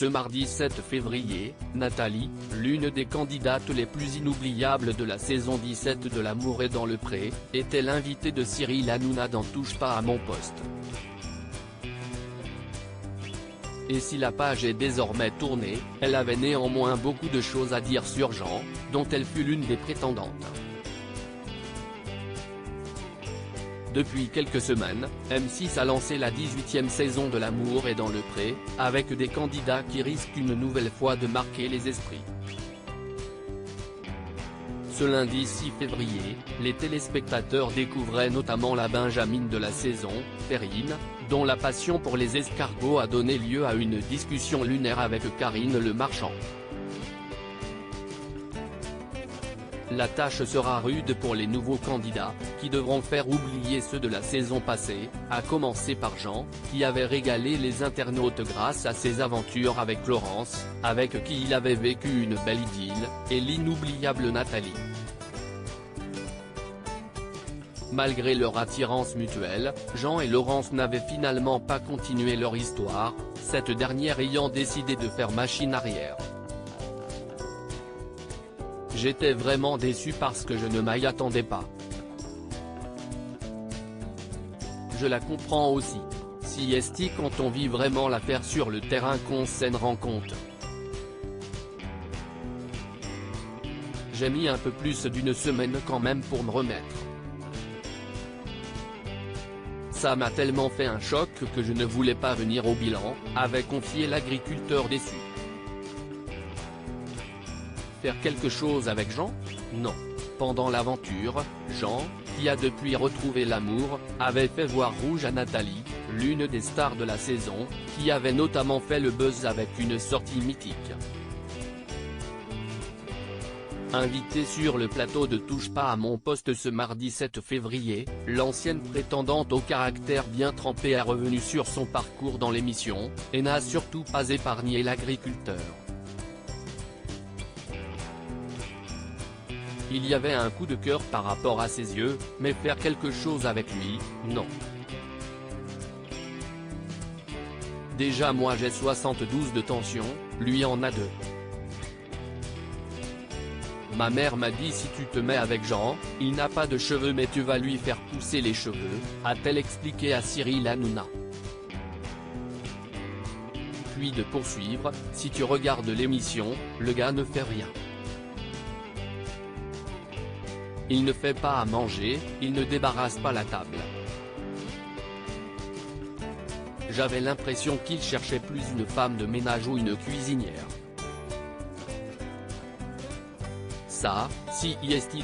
Ce mardi 7 février, Nathalie, l'une des candidates les plus inoubliables de la saison 17 de L'amour est dans le pré, était l'invitée de Cyril Hanouna dans Touche pas à mon poste. Et si la page est désormais tournée, elle avait néanmoins beaucoup de choses à dire sur Jean, dont elle fut l'une des prétendantes. Depuis quelques semaines, M6 a lancé la 18e saison de L'amour est dans le pré, avec des candidats qui risquent une nouvelle fois de marquer les esprits. Ce lundi 6 février, les téléspectateurs découvraient notamment la Benjamine de la saison, Perrine, dont la passion pour les escargots a donné lieu à une discussion lunaire avec Karine Le Marchand. La tâche sera rude pour les nouveaux candidats, qui devront faire oublier ceux de la saison passée, à commencer par Jean, qui avait régalé les internautes grâce à ses aventures avec Laurence, avec qui il avait vécu une belle idylle, et l'inoubliable Nathalie. Malgré leur attirance mutuelle, Jean et Laurence n'avaient finalement pas continué leur histoire, cette dernière ayant décidé de faire machine arrière. J'étais vraiment déçu parce que je ne m'y attendais pas. Je la comprends aussi. Si est quand on vit vraiment l'affaire sur le terrain qu'on s'en rend compte. J'ai mis un peu plus d'une semaine quand même pour me remettre. Ça m'a tellement fait un choc que je ne voulais pas venir au bilan, avait confié l'agriculteur déçu. Faire quelque chose avec Jean? Non. Pendant l'aventure, Jean, qui a depuis retrouvé l'amour, avait fait voir rouge à Nathalie, l'une des stars de la saison, qui avait notamment fait le buzz avec une sortie mythique. Invitée sur le plateau de Touche pas à mon poste ce mardi 7 février, l'ancienne prétendante au caractère bien trempé est revenue sur son parcours dans l'émission, et n'a surtout pas épargné l'agriculteur. Il y avait un coup de cœur par rapport à ses yeux, mais faire quelque chose avec lui, non. Déjà moi j'ai 72 de tension, lui en a 2. Ma mère m'a dit si tu te mets avec Jean, il n'a pas de cheveux mais tu vas lui faire pousser les cheveux, a-t-elle expliqué à Cyril Hanouna. Puis de poursuivre, si tu regardes l'émission, le gars ne fait rien. Il ne fait pas à manger, il ne débarrasse pas la table. J'avais l'impression qu'il cherchait plus une femme de ménage ou une cuisinière. Ça, si est dit.